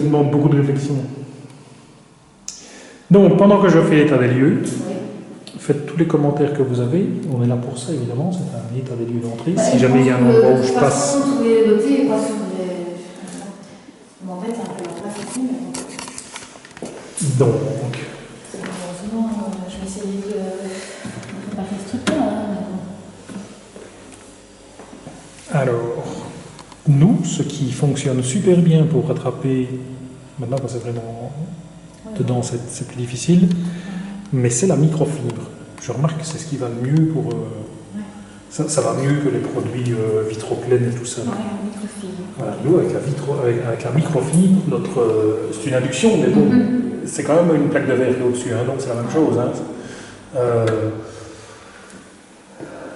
demande beaucoup de réflexion. Donc, pendant que je fais l'état des lieux, faites tous les commentaires que vous avez. On est là pour ça, évidemment. C'est un état des lieux d'entrée. Si jamais il y a un endroit où je passe... Vous pouvez noter quoi, sur les... En fait, c'est un peu la place ici, mais... Donc... Sinon, je vais essayer de préparer ce truc-là. Alors, nous, ce qui fonctionne super bien pour rattraper... Maintenant, quand c'est vraiment... Dedans, c'est plus difficile. Mais c'est la microfibre. Je remarque que c'est ce qui va le mieux pour... Ça va mieux que les produits Vitroclen et tout ça. Ouais, la microfibre. Voilà, nous, avec la microfibre, c'est une induction, mais bon, c'est quand même une plaque de verre qui est au-dessus, hein, donc c'est la même chose. Hein.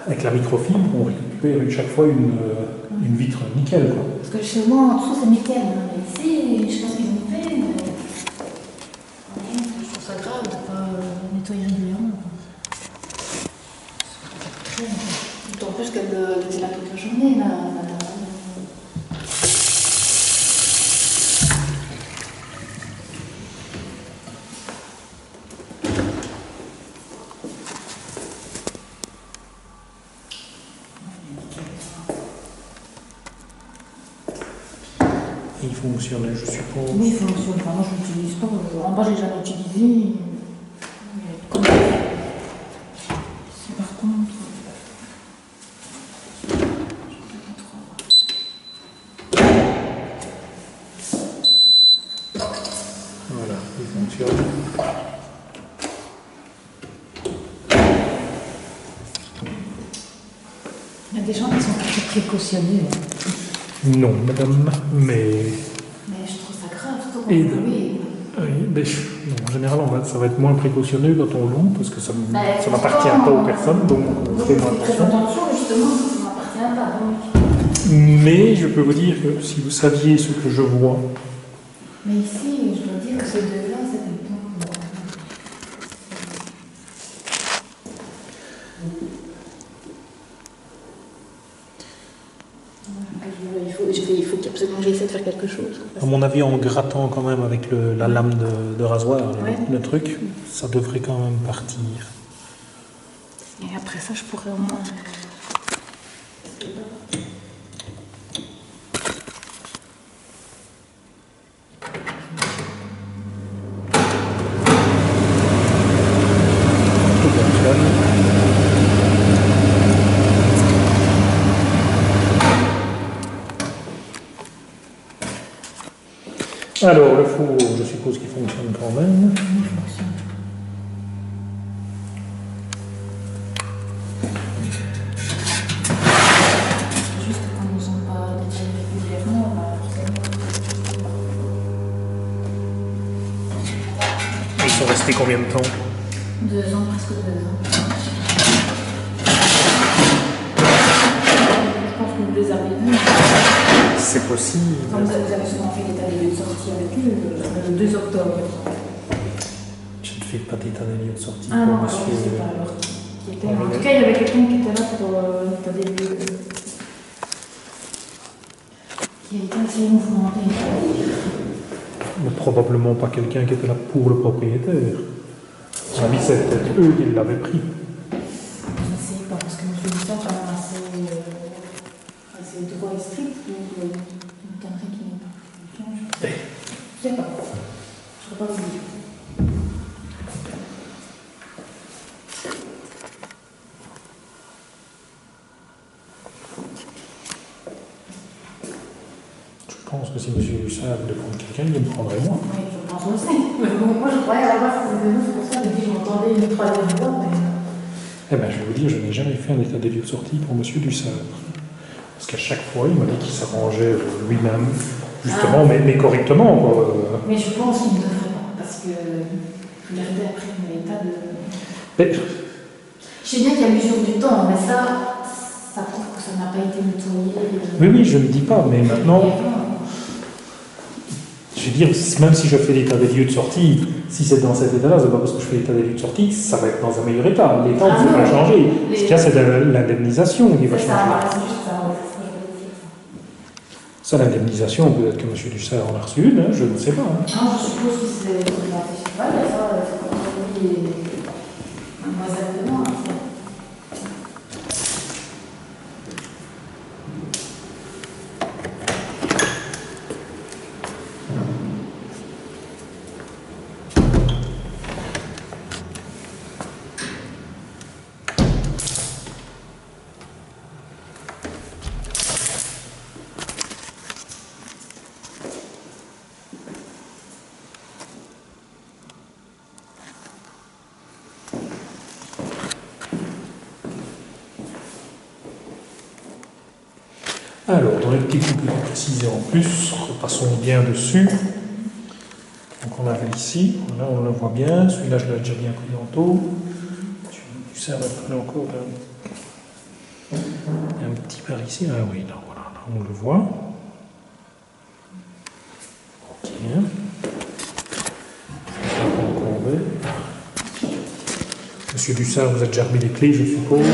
Avec la microfibre, on récupère chaque fois une vitre nickel. Quoi. Parce que chez moi, en dessous, c'est nickel. Hein. Mais ici, je sais pas ce qu'ils ont fait, mais... Je trouve ça grave de ne pas nettoyer régulièrement. D'autant plus qu'elle était là toute la journée, là. Il fonctionne, je suppose. Oui, il fonctionne. Enfin, moi, je l'utilise pas. En bas, je l'ai jamais utilisé. C'est par contre... Voilà, il fonctionne. Il y a des gens qui sont très précautionneux. Non, madame, mais Mais je trouve ça grave, surtout quand Et- on oui. oui, mais non, en général, ça va être moins précautionneux quand on loue, parce que ça n'appartient justement, pas aux personnes, donc on fait moins Très attention. attention, justement, ça ne m'appartient pas. Donc. Mais je peux vous dire que si vous saviez ce que je vois, Mais ici, je dois dire que ces deux-là, c'était bon. Il faut absolument que j'essaie de faire quelque chose. à mon avis, en grattant quand même avec la lame de rasoir, Ouais. le truc, ça devrait quand même partir. Et après ça, je pourrais au moins... Tout fonctionne. Alors, le four, je suppose qu'il fonctionne quand même. Juste quand nous sommes pas détaillés régulièrement, Ils sont restés combien de temps? 2 ans, presque 2 ans. Je pense que vous les avez vus. C'est possible. Comme vous avez souvent fait l'état des lieux de sortie avec eux, le 2 octobre. Je ne fais pas d'état des lieux de sortie Ah pour non, monsieur. je sais pas alors. Qui était... En tout cas, il y avait quelqu'un qui était là pour l'état des lieux. Qui a été assez mouvementé. Mais probablement pas quelqu'un qui était là pour le propriétaire. À mon avis, c'est peut-être eux qui l'avaient pris. Je ne sais pas, parce que M. Lucien est quand même assez droit et strict, donc il me donnerait qu'il n'est pas. Je ne sais pas. Je ne peux pas vous dire. Je pense que si M. Lucien voulait prendre quelqu'un, il me prendrait moi. Oui, je pense aussi. Mais bon, moi, je croyais à la base que c'était nous, c'est pour ça que je m'entendais une troisième fois, mais... Eh bien, je vais vous dire, je n'ai jamais fait un état des lieux de sortie pour M. Dussard. Parce qu'à chaque fois, il m'a dit qu'il s'arrangeait lui-même, justement, mais correctement. Quoi. Mais je pense qu'il ne devrait pas, parce que je regardais après l'état de... Mais, Je sais bien qu'il y a l'usure du temps, mais ça prouve que ça n'a pas été nettoyé. oui, je ne dis pas, mais maintenant, je veux dire, même si je fais l'état des lieux de sortie, si c'est dans cet état-là, c'est pas parce que je fais l'état des lieux de sortie, ça va être dans un meilleur état. L'état, on ne peut pas changer. Ce qu'il y a, c'est l'indemnisation qui va C'est ça, changer. voilà, c'est juste ça, ouais, c'est ce que je voulais dire. Ça, l'indemnisation, peut-être que M. Dussert en a reçu une, hein, je ne sais pas. Hein. Non, je suppose que c'est la festival, et ça, c'est quand on dit exactement. Alors, dans les petits coups plus précisés en plus, repassons bien dessus. Donc on avait ici, voilà, on le voit bien. Celui-là, je l'ai déjà bien pris en taux. Tu sais, on a encore un petit par ici. Ah oui, là, voilà, là, on le voit. Ok. Monsieur Dussard, vous avez déjà remis les clés, je suppose.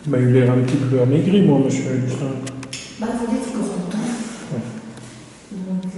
Il m'a eu l'air un petit peu amaigri, moi, monsieur Dussard. Bah, vous dites que son temps. Donc,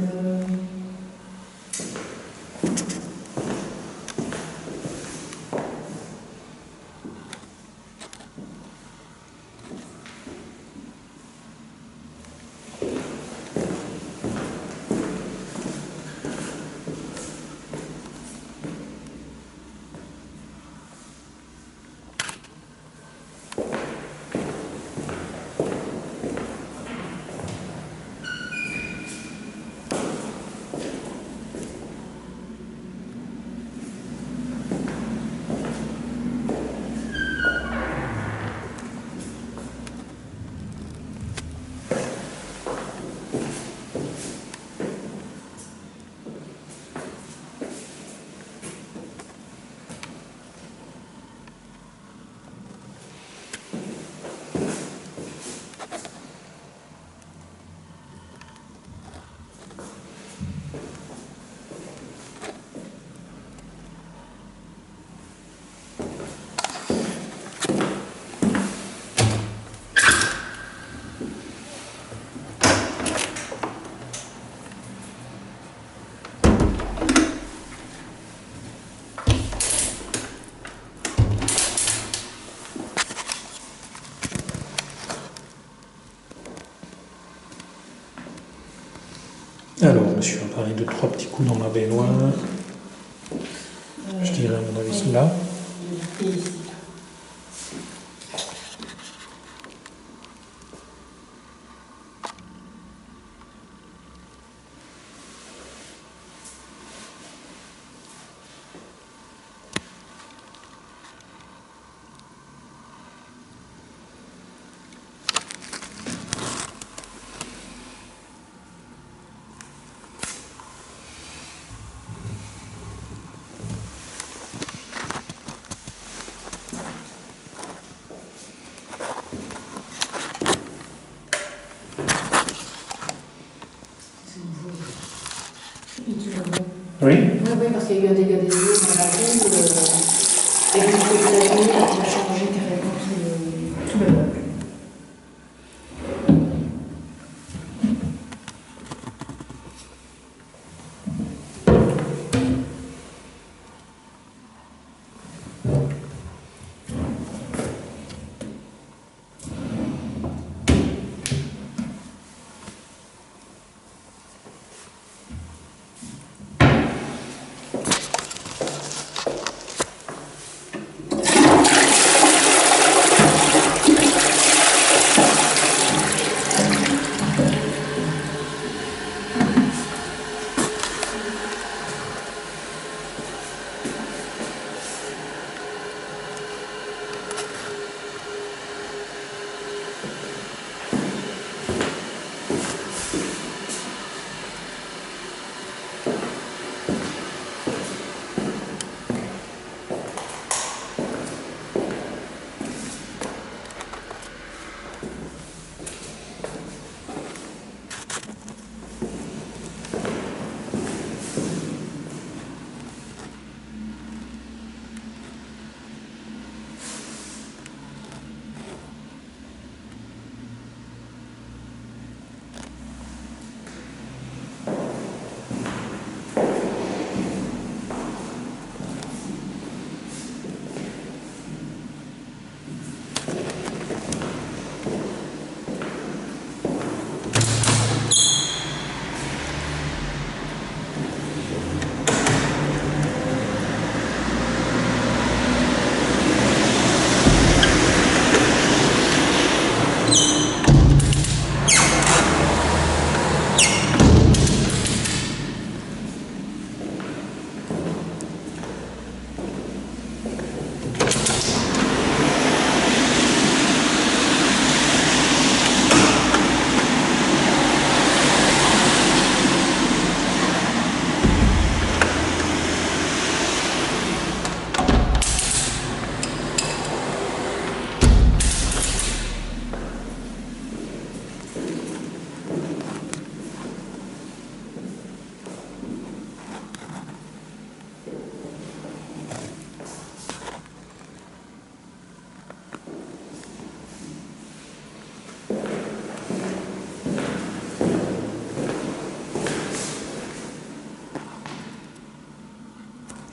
Alors, monsieur a parlé de 3 petits coups dans la baignoire. Je dirais à mon avis celui-là. Oui. Oui, oui, parce qu'il y a eu un dégât des eaux dans la rue, et donc la nuit, on a changé carrément tout le meuble.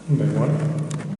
Ben voilà.